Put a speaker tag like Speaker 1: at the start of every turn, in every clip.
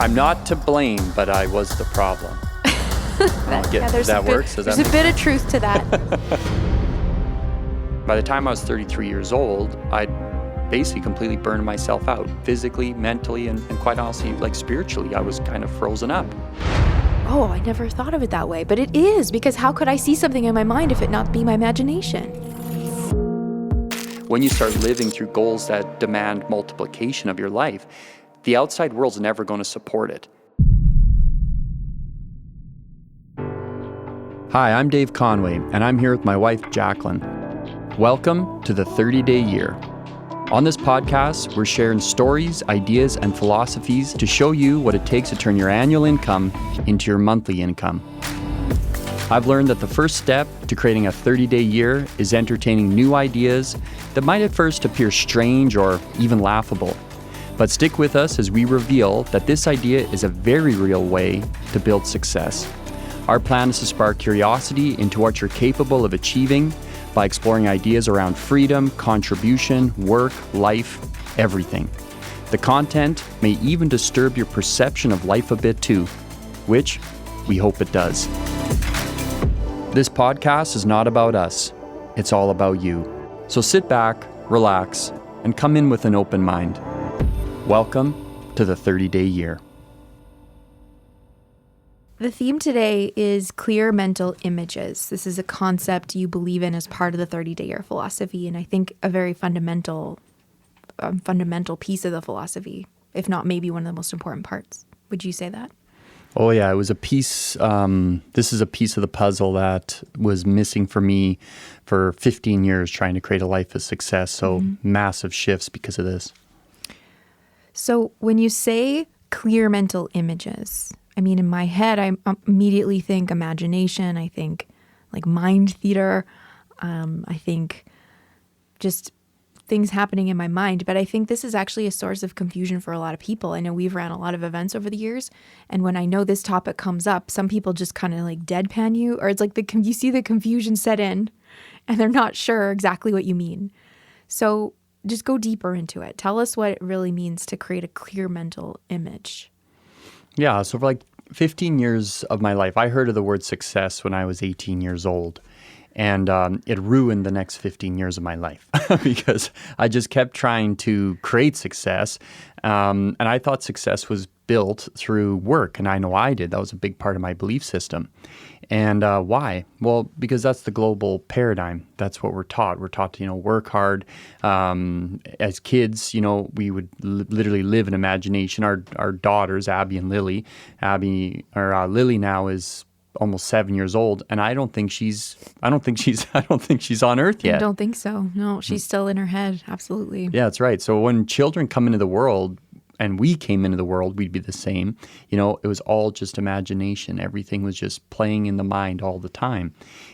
Speaker 1: I'm not to blame, but I was the problem.
Speaker 2: There's a bit of truth to that.
Speaker 1: By the time I was 33 years old, I'd basically completely burned myself out, physically, mentally, and quite honestly, like spiritually. I was kind of frozen up.
Speaker 2: Oh, I never thought of it that way, but it is, because how could I see something in my mind if it not be my imagination?
Speaker 1: When you start living through goals that demand multiplication of your life, the outside world's never going to support it. Hi, I'm Dave Conway, and I'm here with my wife, Jacqueline. Welcome to the 30-Day Year. On this podcast, we're sharing stories, ideas, and philosophies to show you what it takes to turn your annual income into your monthly income. I've learned that the first step to creating a 30-day year is entertaining new ideas that might at first appear strange or even laughable. But stick with us as we reveal that this idea is a very real way to build success. Our plan is to spark curiosity into what you're capable of achieving by exploring ideas around freedom, contribution, work, life, everything. The content may even disturb your perception of life a bit too, which we hope it does. This podcast is not about us, it's all about you. So sit back, relax, and come in with an open mind. Welcome to the 30-Day Year.
Speaker 2: The theme today is clear mental images. This is a concept you believe in as part of the 30-Day Year philosophy, and I think a very fundamental piece of the philosophy, if not maybe one of the most important parts. Would you say that?
Speaker 1: Oh yeah, it was a piece, this is a piece of the puzzle that was missing for me for 15 years trying to create a life of success, so massive shifts because of this.
Speaker 2: So when you say clear mental images, I mean, in my head, I immediately think imagination. I think like mind theater. I think just things happening in my mind. But I think this is actually a source of confusion for a lot of people. I know we've ran a lot of events over the years. And when I know this topic comes up, some people just kind of like deadpan you, or it's like you see the confusion set in and they're not sure exactly what you mean. So just go deeper into it. Tell us what it really means to create a clear mental image.
Speaker 1: Yeah, so for like 15 years of my life, I heard of the word success when I was 18 years old. And it ruined the next 15 years of my life because I just kept trying to create success. And I thought success was built through work. And I know I did. That was a big part of my belief system. And why? Well, because that's the global paradigm. That's what we're taught. We're taught to, work hard. As kids, we would literally live in imagination. Our daughters, Abby and Lily. Lily now is almost 7 years old, and I don't think she's on earth yet.
Speaker 2: I don't think so. No, she's still in her head. Absolutely.
Speaker 1: Yeah, that's right. So when children come into the world, and we came into the world, we'd be the same. It was all just imagination. Everything was just playing in the mind all the time.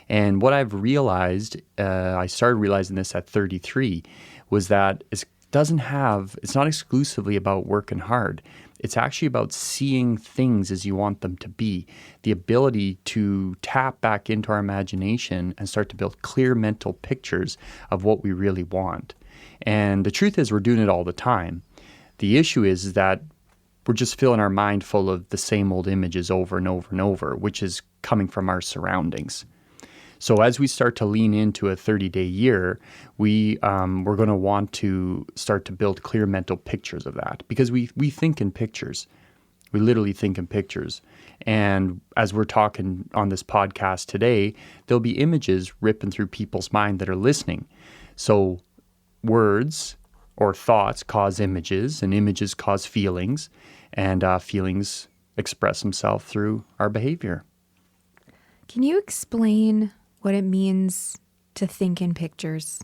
Speaker 1: And what I've realized, I started realizing this at 33, was that it's not exclusively about working hard. It's actually about seeing things as you want them to be. The ability to tap back into our imagination and start to build clear mental pictures of what we really want. And the truth is we're doing it all the time. The issue is that we're just filling our mind full of the same old images over and over and over, which is coming from our surroundings. So as we start to lean into a 30-day year, we're going to want to start to build clear mental pictures of that because we think in pictures. We literally think in pictures. And as we're talking on this podcast today, there'll be images ripping through people's mind that are listening. So words or thoughts cause images, and images cause feelings, and feelings express themselves through our behavior.
Speaker 2: Can you explain what it means to think in pictures?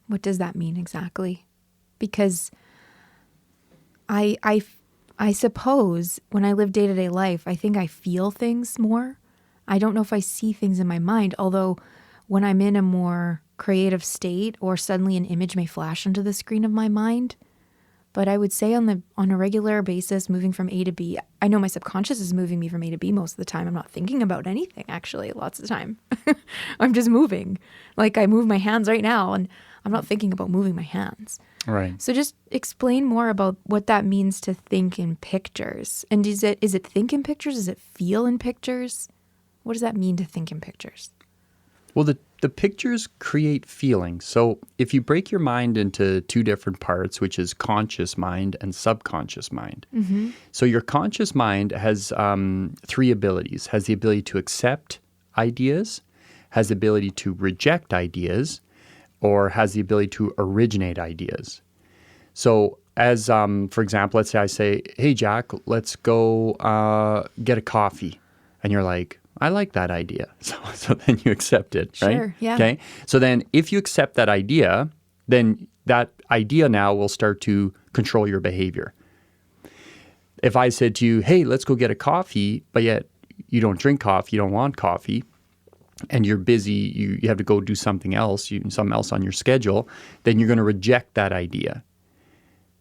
Speaker 2: What does that mean exactly? Because I suppose when I live day-to-day life, I think I feel things more. I don't know if I see things in my mind, although when I'm in a more creative state or suddenly an image may flash onto the screen of my mind. But I would say on a regular basis, moving from A to B, I know my subconscious is moving me from A to B most of the time. I'm not thinking about anything, actually, lots of the time. I'm just moving. Like I move my hands right now, and I'm not thinking about moving my hands.
Speaker 1: Right.
Speaker 2: So just explain more about what that means to think in pictures. And is it think in pictures? Is it feel in pictures? What does that mean to think in pictures?
Speaker 1: Well, the pictures create feelings. So if you break your mind into two different parts, which is conscious mind and subconscious mind. Mm-hmm. So your conscious mind has three abilities. Has the ability to accept ideas, has the ability to reject ideas, or has the ability to originate ideas. So as, for example, let's say I say, hey, Jacq, let's go get a coffee. And you're like, I like that idea. So then you accept it, right?
Speaker 2: Sure, yeah.
Speaker 1: Okay. So then if you accept that idea, then that idea now will start to control your behavior. If I said to you, hey, let's go get a coffee, but yet you don't drink coffee, you don't want coffee, and you're busy, you have to go do something else on your schedule, then you're going to reject that idea.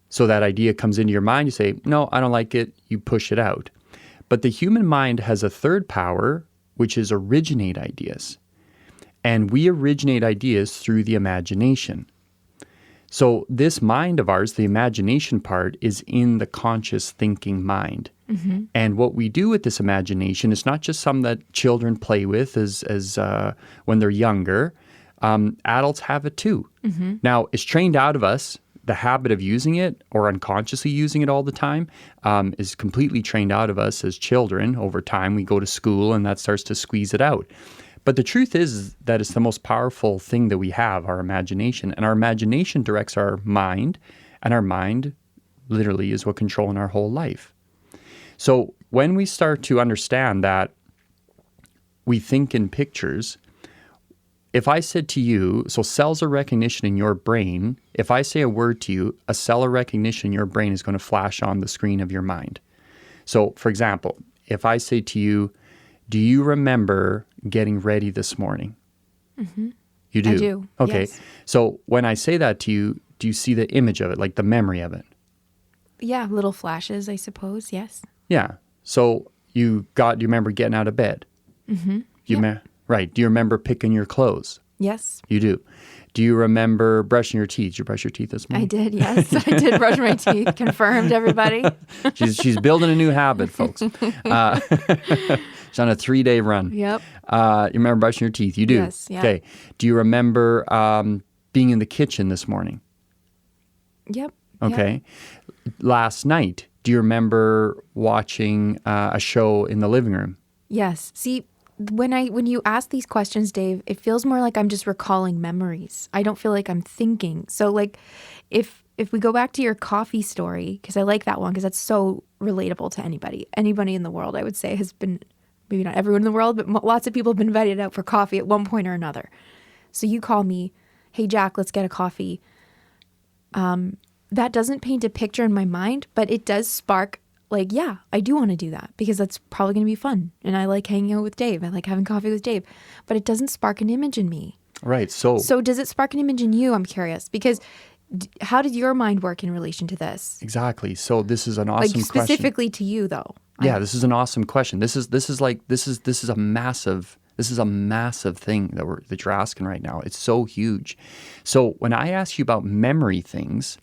Speaker 1: So that idea comes into your mind, you say, no, I don't like it, you push it out. But the human mind has a third power, which is originate ideas. And we originate ideas through the imagination. So this mind of ours, the imagination part, is in the conscious thinking mind. Mm-hmm. And what we do with this imagination is not just something that children play with as when they're younger. Adults have it too. Mm-hmm. Now, it's trained out of us. The habit of using it or unconsciously using it all the time is completely trained out of us as children. Over time, we go to school and that starts to squeeze it out. But the truth is that it's the most powerful thing that we have, our imagination. And our imagination directs our mind, and our mind literally is what controls our whole life. So when we start to understand that we think in pictures, if I said to you, so cells of recognition in your brain, if I say a word to you, a cell of recognition in your brain is going to flash on the screen of your mind. So, for example, if I say to you, do you remember getting ready this morning? Mm-hmm. You do?
Speaker 2: I do.
Speaker 1: Okay.
Speaker 2: Yes.
Speaker 1: So when I say that to you, do you see the image of it, like the memory of it?
Speaker 2: Yeah, little flashes, I suppose. Yes.
Speaker 1: Yeah. So do you remember getting out of bed? Mm-hmm. Right. Do you remember picking your clothes?
Speaker 2: Yes.
Speaker 1: You do. Do you remember brushing your teeth? Did you brush your teeth this morning?
Speaker 2: I did, yes. I did brush my teeth. Confirmed, everybody.
Speaker 1: She's building a new habit, folks. She's on a 3-day run.
Speaker 2: Yep.
Speaker 1: You remember brushing your teeth? You do?
Speaker 2: Yes. Yeah.
Speaker 1: Okay. Do you remember being in the kitchen this morning?
Speaker 2: Yep.
Speaker 1: Okay. Yep. Last night, do you remember watching a show in the living room?
Speaker 2: Yes. See, when you ask these questions, Dave, it feels more like I'm just recalling memories. I don't feel like I'm thinking. So like if we go back to your coffee story, because I like that one because that's so relatable to anybody. Anybody in the world, I would say, has been, maybe not everyone in the world, but lots of people have been invited out for coffee at one point or another. So you call me, hey, Jacq, let's get a coffee. That doesn't paint a picture in my mind, but it does spark like, yeah, I do want to do that because that's probably going to be fun. And I like hanging out with Dave. I like having coffee with Dave. But it doesn't spark an image in me.
Speaker 1: Right. So
Speaker 2: does it spark an image in you? I'm curious. Because how did your mind work in relation to this?
Speaker 1: Exactly. So this is an awesome question.
Speaker 2: Specifically to you, though.
Speaker 1: Yeah, this is an awesome question. This is a massive thing that you're asking right now. It's so huge. So when I ask you about memory things,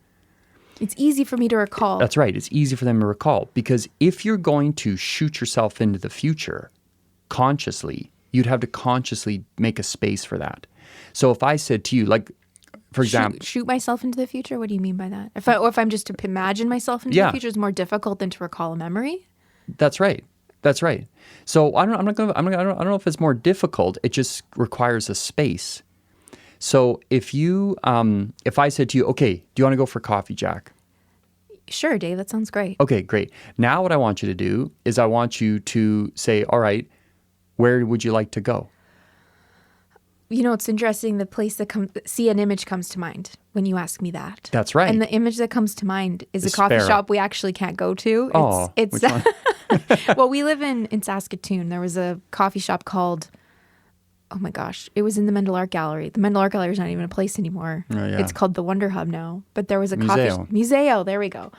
Speaker 2: it's easy for me to recall.
Speaker 1: That's right. It's easy for them to recall because if you're going to shoot yourself into the future consciously, you'd have to consciously make a space for that. So if I said to you, like, for example,
Speaker 2: shoot myself into the future. What do you mean by that? If I'm just to imagine myself into the future, is more difficult than to recall a memory.
Speaker 1: That's right. That's right. So I don't know if it's more difficult. It just requires a space. So if I said to you, okay, do you want to go for coffee, Jacq?
Speaker 2: Sure, Dave. That sounds great.
Speaker 1: Okay, great. Now what I want you to do is I want you to say, all right, where would you like to go?
Speaker 2: You know, it's interesting. The place that an image comes to mind when you ask me that.
Speaker 1: That's right.
Speaker 2: And the image that comes to mind is a coffee shop we actually can't go to.
Speaker 1: Which one?
Speaker 2: Well, we live in Saskatoon. There was a coffee shop called, oh my gosh, it was in the Mendel Art Gallery. The Mendel Art Gallery is not even a place anymore.
Speaker 1: Oh, yeah.
Speaker 2: It's called the Wonder Hub now. But there was a
Speaker 1: Museo.
Speaker 2: coffee Museo. There we go.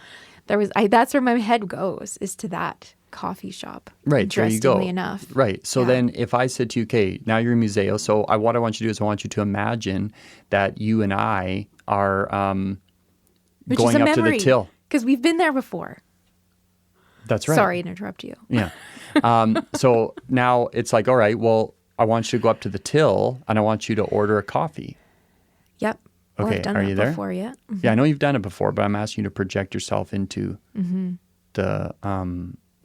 Speaker 2: That's where my head goes, is to that. coffee shop.
Speaker 1: Right, there you go.
Speaker 2: Interestingly enough.
Speaker 1: Right. So then if I said to you, okay, now you're in Museo, so what I want you to do is I want you to imagine that you and I are
Speaker 2: Which
Speaker 1: going
Speaker 2: is a
Speaker 1: up to the
Speaker 2: memory,
Speaker 1: till.
Speaker 2: because we've been there before.
Speaker 1: That's right.
Speaker 2: Sorry to interrupt you.
Speaker 1: Yeah. So now it's like, all right, well, I want you to go up to the till and I want you to order a coffee.
Speaker 2: Yep. Well,
Speaker 1: Okay,
Speaker 2: I've done
Speaker 1: are
Speaker 2: that
Speaker 1: you there?
Speaker 2: before, yeah. Mm-hmm.
Speaker 1: Yeah, I know you've done it before, but I'm asking you to project yourself into the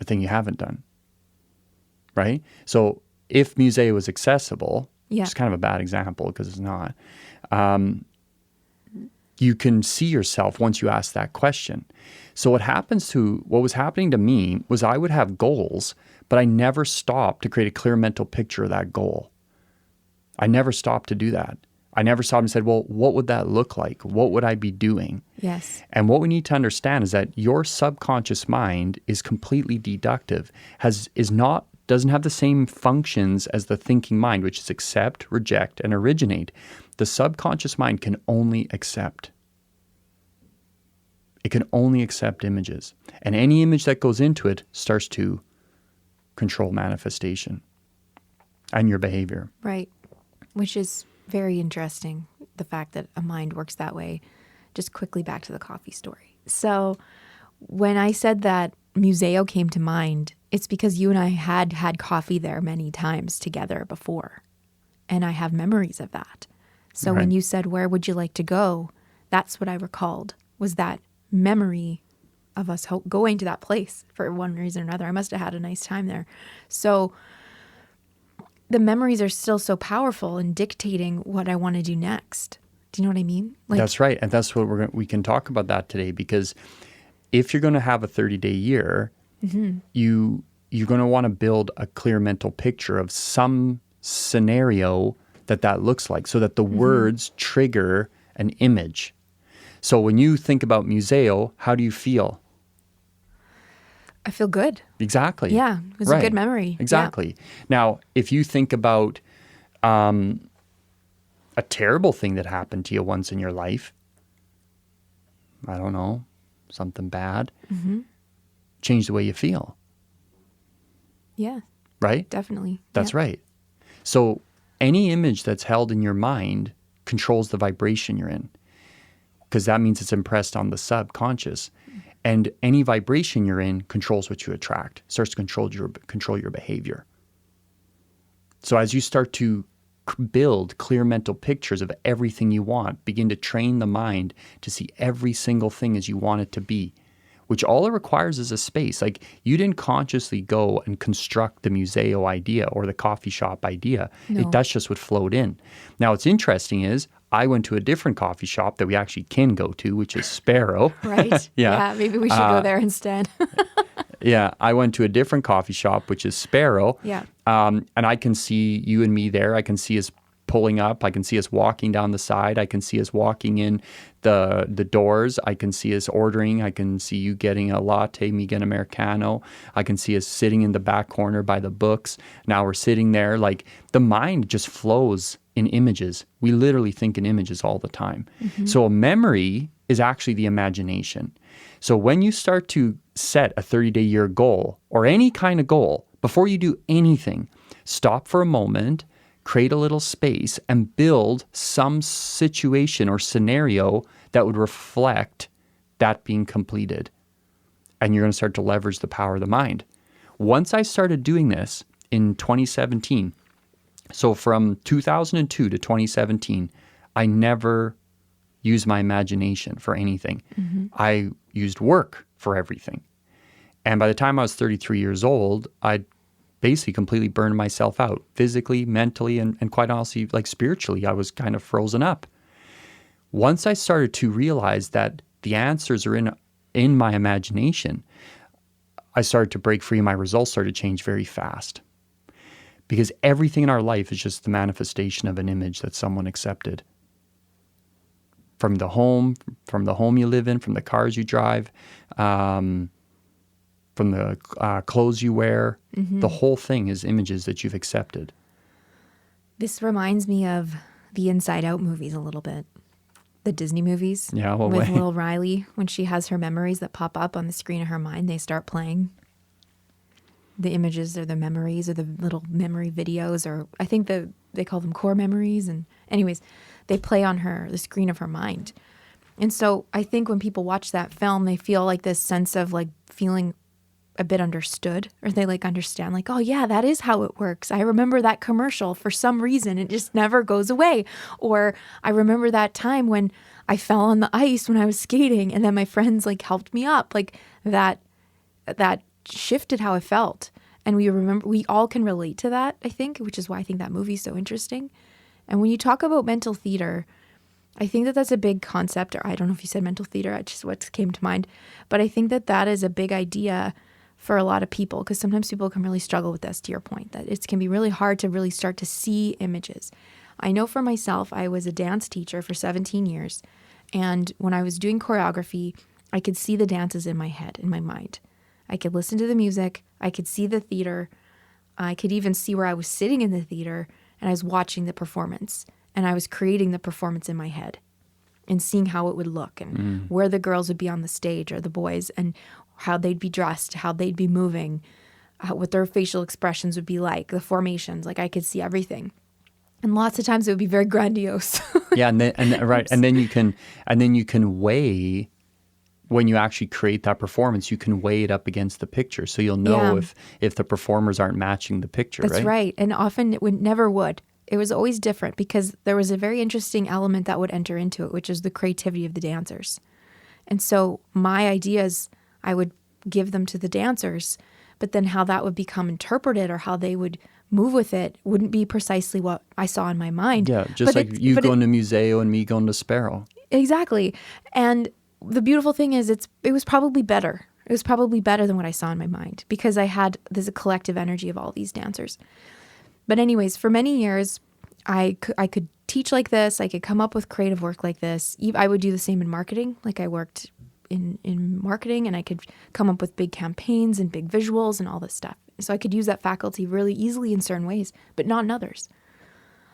Speaker 1: thing you haven't done. Right? So if Museo was accessible,
Speaker 2: Yeah.
Speaker 1: which is kind of a bad example because it's not, you can see yourself once you ask that question. So what was happening to me was I would have goals, but I never stopped to create a clear mental picture of that goal. I never stopped to do that. I never stopped and said, well, what would that look like? What would I be doing?
Speaker 2: Yes.
Speaker 1: And what we need to understand is that your subconscious mind is completely deductive, doesn't have the same functions as the thinking mind, which is accept, reject, and originate. The subconscious mind can only accept. It can only accept images. And any image that goes into it starts to control manifestation and your behavior.
Speaker 2: Right. Which is very interesting, the fact that a mind works that way. Just quickly back to the coffee story. So when I said that Museo came to mind, it's because you and I had had coffee there many times together before. And I have memories of that. So when you said, where would you like to go? That's what I recalled, was that memory of us going to that place for one reason or another. I must have had a nice time there. So the memories are still so powerful in dictating what I want to do next. Do you know what I mean?
Speaker 1: That's right. And that's what we can talk about that today, because if you're going to have a 30-day year, you're going to want to build a clear mental picture of some scenario that looks like, so that the words trigger an image. So when you think about Museo, how do you feel?
Speaker 2: I feel good.
Speaker 1: Exactly.
Speaker 2: Yeah, it was a good memory.
Speaker 1: Exactly. Yeah. Now, if you think about a terrible thing that happened to you once in your life, I don't know, something bad, change the way you feel.
Speaker 2: Yeah.
Speaker 1: Right?
Speaker 2: Definitely.
Speaker 1: That's right. So any image that's held in your mind controls the vibration you're in, because that means it's impressed on the subconscious. And any vibration you're in controls what you attract, starts to control your behavior. So as you start to build clear mental pictures of everything you want, begin to train the mind to see every single thing as you want it to be, which all it requires is a space. Like, you didn't consciously go and construct the Museo idea or the coffee shop idea.
Speaker 2: No.
Speaker 1: That's just what flowed in. Now, what's interesting is I went to a different coffee shop that we actually can go to, which is Sparrow.
Speaker 2: Right.
Speaker 1: Yeah.
Speaker 2: Maybe we should go there instead.
Speaker 1: Yeah, I went to a different coffee shop, which is Sparrow.
Speaker 2: Yeah.
Speaker 1: And I can see you and me there. I can see us pulling up. I can see us walking down the side. I can see us walking in the doors. I can see us ordering. I can see you getting a latte, me getting Americano. I can see us sitting in the back corner by the books. Now we're sitting there. Like, the mind just flows in images. We literally think in images all the time. So a memory is actually the imagination. So when you start to set a 30-day year goal or any kind of goal, before you do anything, stop for a moment, create a little space, and build some situation or scenario that would reflect that being completed. And you're going to start to leverage the power of the mind. Once I started doing this in 2017, so from 2002 to 2017, I never used my imagination for anything. I used work for everything. And by the time I was 33 years old, I'd basically completely burned myself out physically, mentally, and quite honestly, like spiritually. I was kind of frozen up. Once I started to realize that the answers are in my imagination, I started to break free. My results started to change very fast. Because everything in our life is just the manifestation of an image that someone accepted. From the home you live in, from the cars you drive, from the clothes you wear, the whole thing is images that you've accepted.
Speaker 2: This reminds me of the Inside Out movies a little bit. The Disney movies.
Speaker 1: Yeah, what
Speaker 2: with
Speaker 1: way?
Speaker 2: little Riley, when she has her memories that pop up on the screen of her mind, they start playing. the images or the memories or the little memory videos, or I think they call them core memories. And anyways, they play on the screen of her mind. And so I think when people watch that film, they feel like this sense of like feeling a bit understood, or they like understand like, oh yeah, that is how it works. I remember that commercial for some reason. It just never goes away. Or I remember that time when I fell on the ice when I was skating and then my friends like helped me up. Like that shifted how I felt. And we all can relate to that, I think, which is why I think that movie is so interesting. And when you talk about mental theater, I think that that's a big concept, or I don't know if you said mental theater, it's just what came to mind. But I think that that is a big idea for a lot of people, because sometimes people can really struggle with this, to your point, that it can be really hard to really start to see images. I know for myself, I was a dance teacher for 17 years. And when I was doing choreography, I could see the dances in my head, in my mind. I could listen to the music. I could see the theater. I could even see where I was sitting in the theater and I was watching the performance. And I was creating the performance in my head and seeing how it would look and where the girls would be on the stage or the boys and how they'd be dressed, how they'd be moving, what their facial expressions would be like, the formations. Like I could see everything. And lots of times it would be very grandiose.
Speaker 1: Yeah, and then you can weigh, when you actually create that performance, you can weigh it up against the picture, so you'll know if the performers aren't matching the picture.
Speaker 2: That's right. And often it never would. It was always different because there was a very interesting element that would enter into it, which is the creativity of the dancers. And so my ideas, I would give them to the dancers, but then how that would become interpreted or how they would move with it wouldn't be precisely what I saw in my mind.
Speaker 1: Yeah, just like you going to Museo and me going to Sparrow.
Speaker 2: Exactly. And the beautiful thing is it was probably better. It was probably better than what I saw in my mind because I had this collective energy of all these dancers. But anyways, for many years, I could teach like this. I could come up with creative work like this. I would do the same in marketing. Like I worked in marketing and I could come up with big campaigns and big visuals and all this stuff. So I could use that faculty really easily in certain ways, but not in others.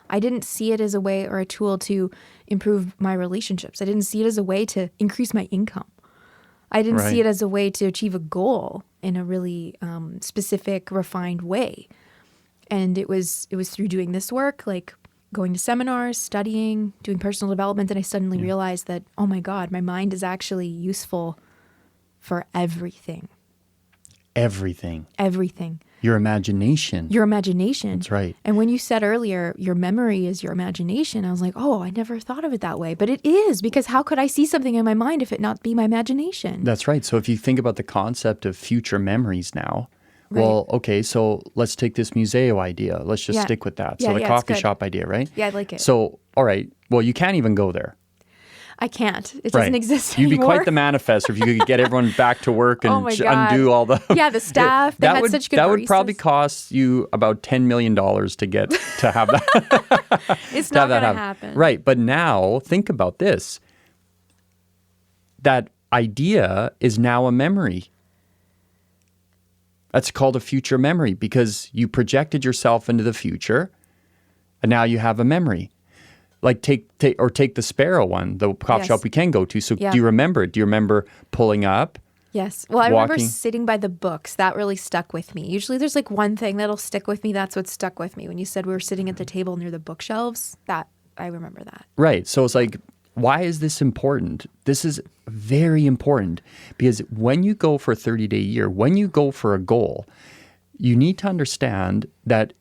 Speaker 2: I didn't see it as a way or a tool to improve my relationships. I didn't see it as a way to increase my income. I didn't see it as a way to achieve a goal in a really specific, refined way. And it was through doing this work, like going to seminars, studying, doing personal development, that I suddenly realized that, oh my God, my mind is actually useful for everything.
Speaker 1: Everything.
Speaker 2: Everything.
Speaker 1: Your imagination.
Speaker 2: Your imagination.
Speaker 1: That's right.
Speaker 2: And when you said earlier, your memory is your imagination, I was like, oh, I never thought of it that way. But it is, because how could I see something in my mind if it not be my imagination?
Speaker 1: That's right. So if you think about the concept of future memories now, well, okay, so let's take this museo idea. Let's just stick with that. So the coffee shop idea, right?
Speaker 2: Yeah, I like it.
Speaker 1: So, all right, well, you can't even go there.
Speaker 2: I can't. It doesn't exist
Speaker 1: You'd
Speaker 2: anymore.
Speaker 1: be quite the manifestor if you could get everyone back to work and undo all the...
Speaker 2: Yeah, the staff. They had such good
Speaker 1: That
Speaker 2: baristas.
Speaker 1: would probably cost you about $10 million to have that.
Speaker 2: It's not going to happen.
Speaker 1: Right, but now think about this. That idea is now a memory. That's called a future memory because you projected yourself into the future and now you have a memory. Like take the Sparrow one, the coffee shop we can go to. So do you remember it? Do you remember pulling up?
Speaker 2: Yes. Well, I remember sitting by the books. That really stuck with me. Usually there's like one thing that'll stick with me. That's what stuck with me. When you said we were sitting at the table near the bookshelves, I remember that.
Speaker 1: Right. So it's like, why is this important? This is very important because when you go for a 30-day year, when you go for a goal, you need to understand that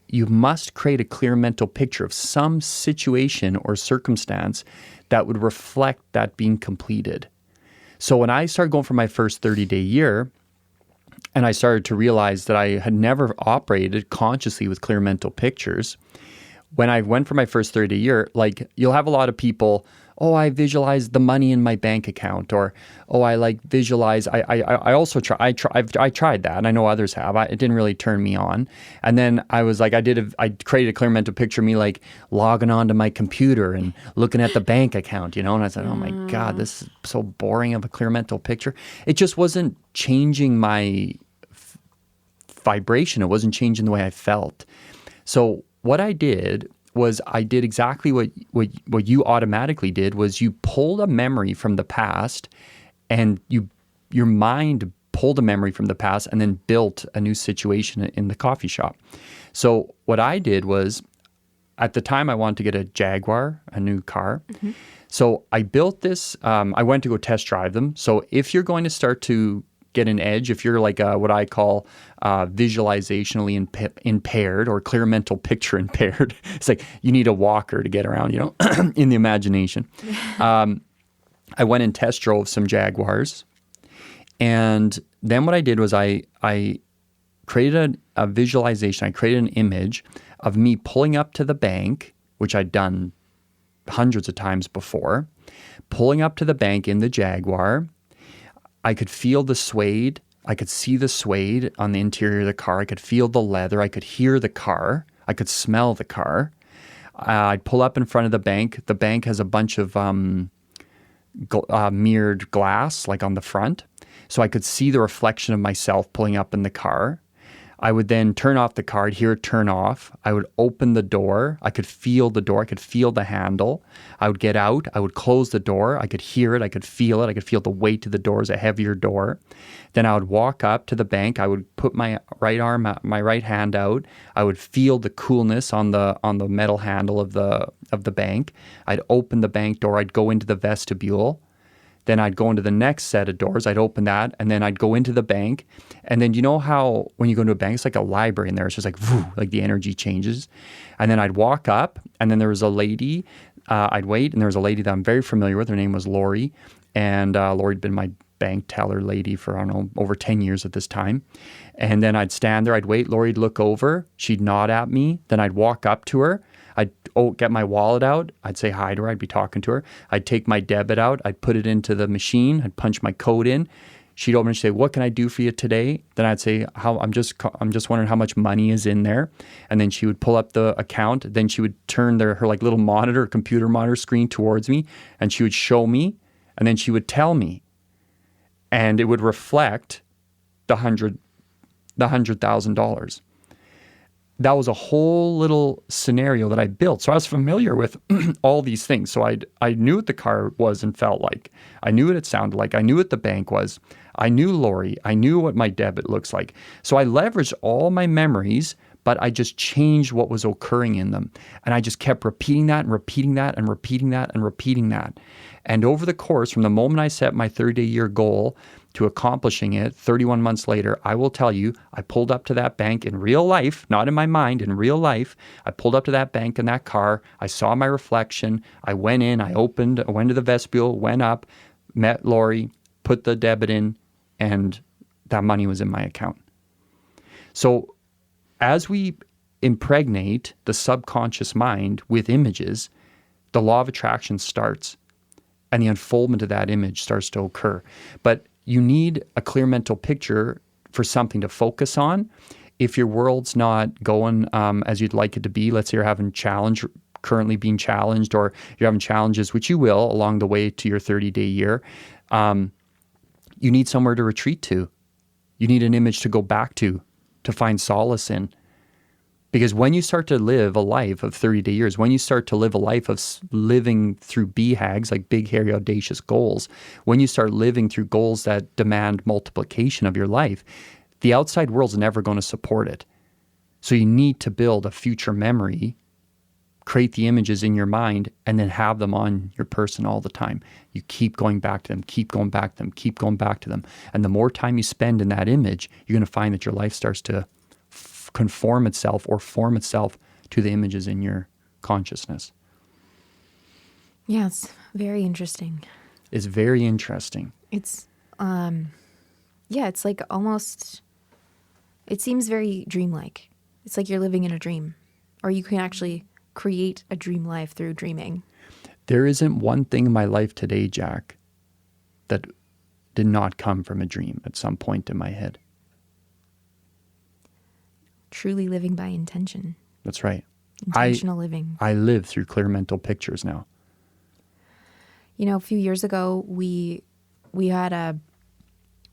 Speaker 1: you must create a clear mental picture of some situation or circumstance that would reflect that being completed. So when I started going for my first 30-day year, and I started to realize that I had never operated consciously with clear mental pictures, when I went for my first 30-day year, like you'll have a lot of people, oh, I visualize the money in my bank account, or oh, I like visualize. I also try. I tried that, and I know others have. It didn't really turn me on. And then I was like, I created a clear mental picture of me like logging onto my computer and looking at the bank account, And I said, oh my God, this is so boring of a clear mental picture. It just wasn't changing my vibration. It wasn't changing the way I felt. So what I did was I did exactly what you automatically did, was you pulled a memory from the past and your mind pulled a memory from the past and then built a new situation in the coffee shop. So what I did was, at the time I wanted to get a Jaguar, a new car. Mm-hmm. So I built this, I went to go test drive them. So if you're going to start to get an edge, if you're like what I call visualizationally impaired or clear mental picture impaired, it's like you need a walker to get around, in the imagination. I went and test drove some Jaguars. And then what I did was I created a visualization. I created an image of me pulling up to the bank, which I'd done hundreds of times before, pulling up to the bank in the Jaguar. I could feel the suede. I could see the suede on the interior of the car. I could feel the leather. I could hear the car. I could smell the car. I'd pull up in front of the bank. The bank has a bunch of mirrored glass, like on the front. So I could see the reflection of myself pulling up in the car. I would then turn off the car, I'd hear it turn off. I would open the door. I could feel the door. I could feel the handle. I would get out. I would close the door. I could hear it. I could feel it. I could feel the weight of the door as a heavier door. Then I would walk up to the bank. I would put my right arm, my right hand out. I would feel the coolness on the metal handle of the bank. I'd open the bank door. I'd go into the vestibule. Then I'd go into the next set of doors. I'd open that, and then I'd go into the bank. And then you know how when you go into a bank, it's like a library in there. It's just like, whoo, like the energy changes. And then I'd walk up, and then there was a lady. I'd wait, and there was a lady that I'm very familiar with. Her name was Lori. And Lori'd been my bank teller lady for, I don't know, over 10 years at this time. And then I'd stand there. I'd wait. Lori'd look over. She'd nod at me. Then I'd walk up to her. I'd get my wallet out. I'd say hi to her. I'd be talking to her. I'd take my debit out. I'd put it into the machine. I'd punch my code in. She'd open and she'd say, "What can I do for you today?" Then I'd say, I'm just wondering how much money is in there." And then she would pull up the account. Then she would turn her like little monitor, computer monitor screen towards me, and she would show me, and then she would tell me, and it would reflect the $100,000. That was a whole little scenario that I built. So I was familiar with all these things. So I knew what the car was and felt like. I knew what it sounded like. I knew what the bank was. I knew Lori. I knew what my debit looks like. So I leveraged all my memories, but I just changed what was occurring in them. And I just kept repeating that and repeating that and repeating that and repeating that. And over the course, from the moment I set my 30-day-year goal to accomplishing it 31 months later, I will tell you, I pulled up to that bank in real life, not in my mind, in real life. I pulled up to that bank in that car. I saw my reflection. I went in, I went to the vestibule, went up, met Lori, put the debit in, and that money was in my account. So as we impregnate the subconscious mind with images, the law of attraction starts, and the unfoldment of that image starts to occur. But you need a clear mental picture for something to focus on. If your world's not going as you'd like it to be, let's say you're having currently being challenged, or you're having challenges, which you will along the way to your 30-day year, you need somewhere to retreat to. You need an image to go back to find solace in. Because when you start to live a life of 30-day years, when you start to live a life of living through BHAGs, like big, hairy, audacious goals, when you start living through goals that demand multiplication of your life, the outside world's never going to support it. So you need to build a future memory, create the images in your mind, and then have them on your person all the time. You keep going back to them, keep going back to them, keep going back to them. And the more time you spend in that image, you're going to find that your life starts to conform itself or form itself to the images in your consciousness.
Speaker 2: Yes, very interesting.
Speaker 1: It's very interesting.
Speaker 2: It's, it's like almost, it seems very dreamlike. It's like you're living in a dream, or you can actually create a dream life through dreaming.
Speaker 1: There isn't one thing in my life today, Jacq, that did not come from a dream at some point in my head.
Speaker 2: Truly living by intention.
Speaker 1: That's right.
Speaker 2: Intentional living.
Speaker 1: I live through clear mental pictures now.
Speaker 2: You know, a few years ago, we had a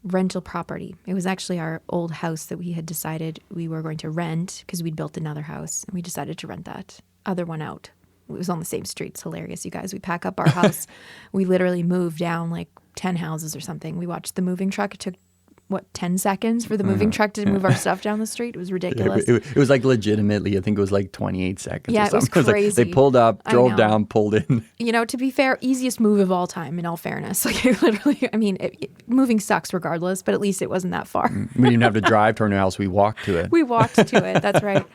Speaker 2: rental property. It was actually our old house that we had decided we were going to rent because we'd built another house, and we decided to rent that other one out. It was on the same street. It's hilarious, you guys. We pack up our house. We literally moved down like 10 houses or something. We watched the moving truck. It took 10 seconds for the moving truck to move our stuff down the street. It was ridiculous.
Speaker 1: It was like legitimately, I think it was like 28 seconds
Speaker 2: Yeah,
Speaker 1: or something.
Speaker 2: it was crazy.
Speaker 1: Like they pulled up, drove down, pulled in.
Speaker 2: To be fair, easiest move of all time, in all fairness. Like, literally, I mean, moving sucks regardless, but at least it wasn't that far.
Speaker 1: We didn't have to drive to our new house. We walked to it.
Speaker 2: We walked to it. That's right.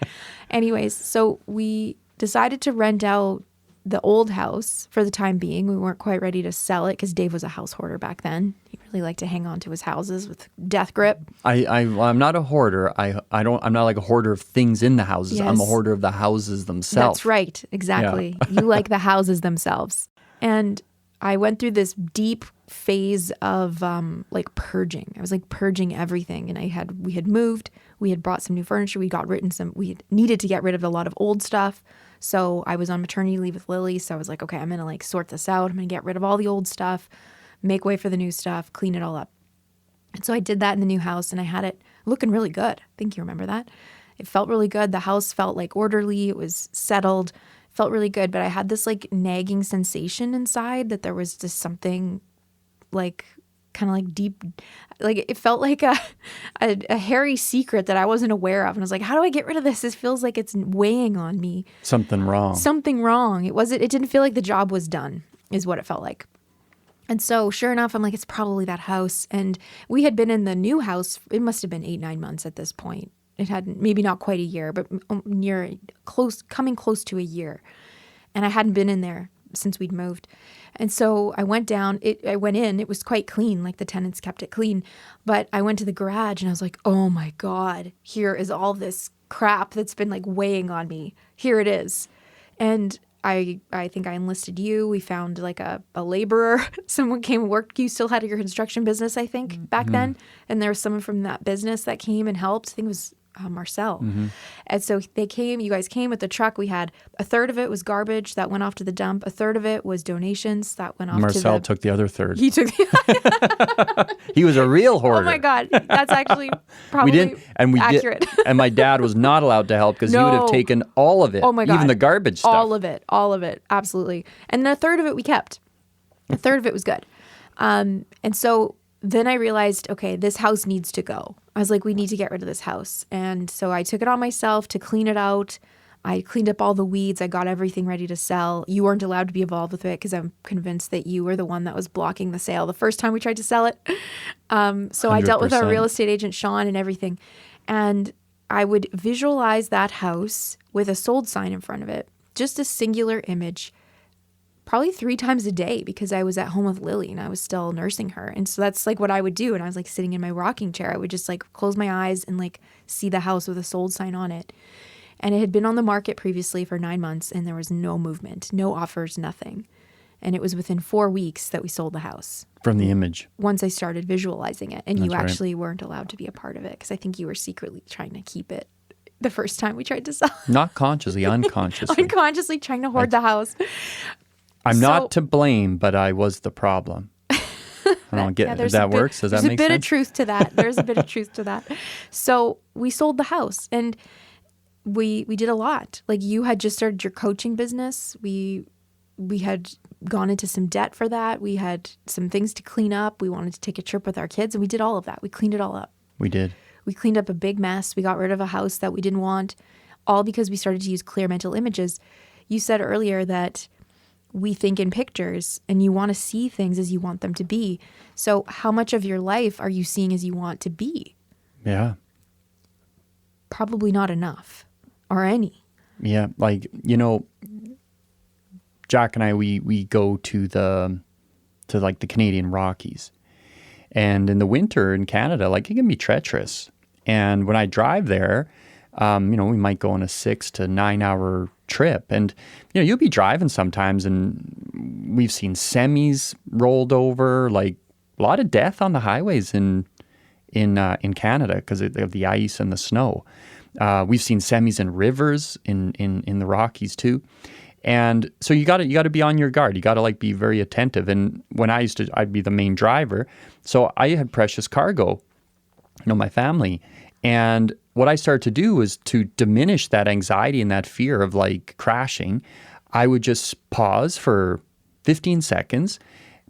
Speaker 2: Anyways, so we decided to rent out the old house for the time being. We weren't quite ready to sell it because Dave was a house hoarder back then. He really liked to hang on to his houses with death grip.
Speaker 1: I'm not a hoarder. I'm not like a hoarder of things in the houses.
Speaker 2: Yes.
Speaker 1: I'm a hoarder of the houses themselves.
Speaker 2: That's right. Exactly. Yeah. You like the houses themselves. And I went through this deep phase of like purging. I was like purging everything. And we had moved. We had brought some new furniture. We had needed to get rid of a lot of old stuff. So I was on maternity leave with Lily. So I was like, okay, I'm going to like sort this out. I'm going to get rid of all the old stuff, make way for the new stuff, clean it all up. And so I did that in the new house and I had it looking really good. I think you remember that. It felt really good. The house felt like orderly. It was settled, felt really good. But I had this like nagging sensation inside that there was just something like kind of like deep, like it felt like a hairy secret that I wasn't aware of. And I was like, how do I get rid of this? This feels like it's weighing on me.
Speaker 1: Something wrong.
Speaker 2: Something wrong. It didn't feel like the job was done is what it felt like. And so sure enough, I'm like, it's probably that house. And we had been in the new house. It must have been 8-9 months at this point. It hadn't, maybe not quite a year, but coming close to a year. And I hadn't been in there since we'd moved. And so I went down, I went in, it was quite clean, like the tenants kept it clean. But I went to the garage and I was like, oh my God, here is all this crap that's been like weighing on me. Here it is. And I think I enlisted you. We found like a laborer. Someone came and worked. You still had your construction business, I think, back then. And there was someone from that business that came and helped. I think it was Marcel. And so you guys came with the truck. We had a third of it was garbage that went off to the dump. A third of it was donations that went off
Speaker 1: Marcel took the other third.
Speaker 2: He took
Speaker 1: He was a real hoarder.
Speaker 2: Oh my God. That's actually probably accurate.
Speaker 1: And my dad was not allowed to help because he would have taken all of it.
Speaker 2: Oh my God.
Speaker 1: Even the garbage stuff.
Speaker 2: All of it. Absolutely. And then a third of it we kept. A third of it was good. And so then I realized, okay, this house needs to go. I was like, we need to get rid of this house. And so I took it on myself to clean it out. I cleaned up all the weeds. I got everything ready to sell. You weren't allowed to be involved with it because I'm convinced that you were the one that was blocking the sale the first time we tried to sell it. So I dealt with our real estate agent, Sean, and everything. And I would visualize that house with a sold sign in front of it, just a singular image, probably 3 times a day because I was at home with Lily and I was still nursing her. And so that's like what I would do. And I was like sitting in my rocking chair. I would just like close my eyes and like see the house with a sold sign on it. And it had been on the market previously for 9 months and there was no movement, no offers, nothing. And it was within 4 weeks that we sold the house.
Speaker 1: From the image.
Speaker 2: Once I started visualizing it. And
Speaker 1: That's
Speaker 2: you
Speaker 1: right.
Speaker 2: actually weren't allowed to be a part of it because I think you were secretly trying to keep it the first time we tried to sell.
Speaker 1: Not consciously, unconsciously.
Speaker 2: Unconsciously trying to hoard the house.
Speaker 1: I'm not to blame, but I was the problem. I don't get if that works. Does that make sense?
Speaker 2: There's a bit of truth to that. There's a bit of truth to that. So we sold the house and we did a lot. Like you had just started your coaching business. We had gone into some debt for that. We had some things to clean up. We wanted to take a trip with our kids and we did all of that. We cleaned it all up.
Speaker 1: We did.
Speaker 2: We cleaned up a big mess. We got rid of a house that we didn't want, all because we started to use clear mental images. You said earlier that we think in pictures and you want to see things as you want them to be. So how much of your life are you seeing as you want to be?
Speaker 1: Yeah.
Speaker 2: Probably not enough or any.
Speaker 1: Yeah. Like, Jacq and I, we go to like the Canadian Rockies. And in the winter in Canada, like it can be treacherous. And when I drive there, we might go on a 6 to 9 hour trip. And, you'll be driving sometimes and we've seen semis rolled over, like a lot of death on the highways in Canada because of the ice and the snow. We've seen semis in rivers in the Rockies too. And so you got to be on your guard. You got to like be very attentive. And when I'd be the main driver. So I had precious cargo, my family. And what I started to do was to diminish that anxiety and that fear of like crashing. I would just pause for 15 seconds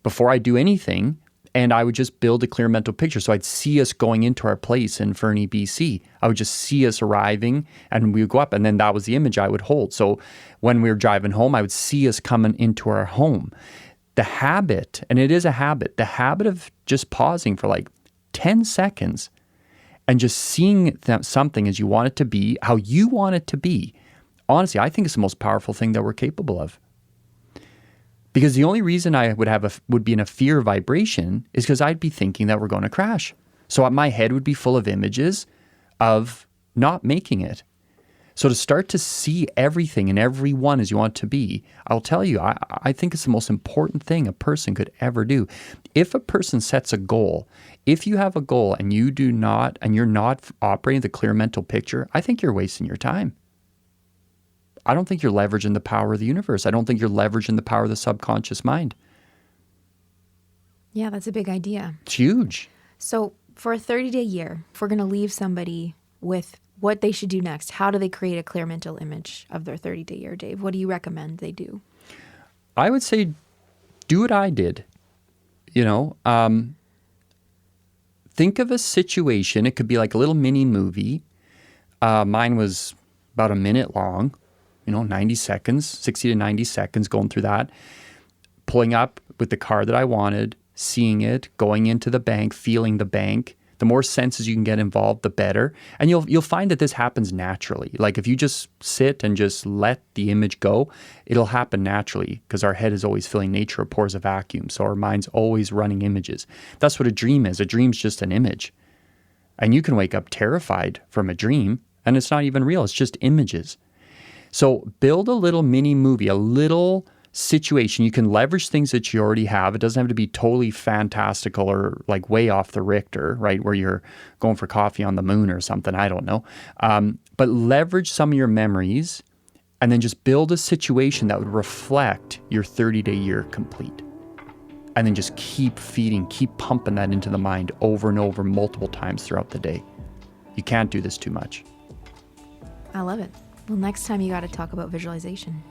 Speaker 1: before I do anything And I would just build a clear mental picture. So I'd see us going into our place in Fernie, BC. I would just see us arriving and we would go up, and then that was the image I would hold. So when we were driving home, I would see us coming into our home. The habit, and it is a habit, the habit of just pausing for like 10 seconds and just seeing something as you want it to be, how you want it to be. Honestly, I think it's the most powerful thing that we're capable of. Because the only reason I would be in a fear vibration is because I'd be thinking that we're going to crash. So my head would be full of images of not making it. So to start to see everything and everyone as you want it to be, I'll tell you, I think it's the most important thing a person could ever do. If a person sets a goal, if you have a goal and you're not operating the clear mental picture, I think you're wasting your time. I don't think you're leveraging the power of the universe. I don't think you're leveraging the power of the subconscious mind.
Speaker 2: Yeah, that's a big idea.
Speaker 1: It's huge.
Speaker 2: So for a 30-day year, if we're going to leave somebody with what they should do next, how do they create a clear mental image of their 30-day year, Dave? What do you recommend they do?
Speaker 1: I would say do what I did. Think of a situation. It could be like a little mini movie. Mine was about a minute long. 90 seconds, 60 to 90 seconds going through that, pulling up with the car that I wanted, seeing it, going into the bank, feeling the bank. The more senses you can get involved, the better. And you'll find that this happens naturally. Like if you just sit and just let the image go, it'll happen naturally because our head is always filling. Nature abhors a vacuum. So our mind's always running images. That's what a dream is. A dream's just an image. And you can wake up terrified from a dream and it's not even real. It's just images. So build a little mini movie, a little situation. You can leverage things that you already have. It doesn't have to be totally fantastical or like way off the Richter, right? Where you're going for coffee on the moon or something. I don't know. But leverage some of your memories and then just build a situation that would reflect your 30-day year complete. And then just keep feeding, keep pumping that into the mind over and over multiple times throughout the day. You can't do this too much.
Speaker 2: I love it. Well, next time you got to talk about visualization.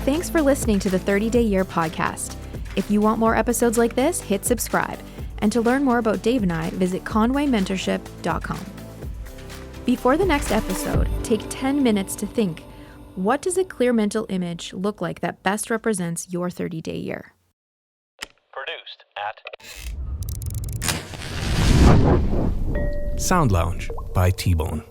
Speaker 2: Thanks for listening to the 30-Day Year podcast. If you want more episodes like this, hit subscribe. And to learn more about Dave and I, visit conwaymentorship.com. Before the next episode, take 10 minutes to think, what does a clear mental image look like that best represents your 30-day year?
Speaker 3: Produced at
Speaker 4: Sound Lounge by T-Bone.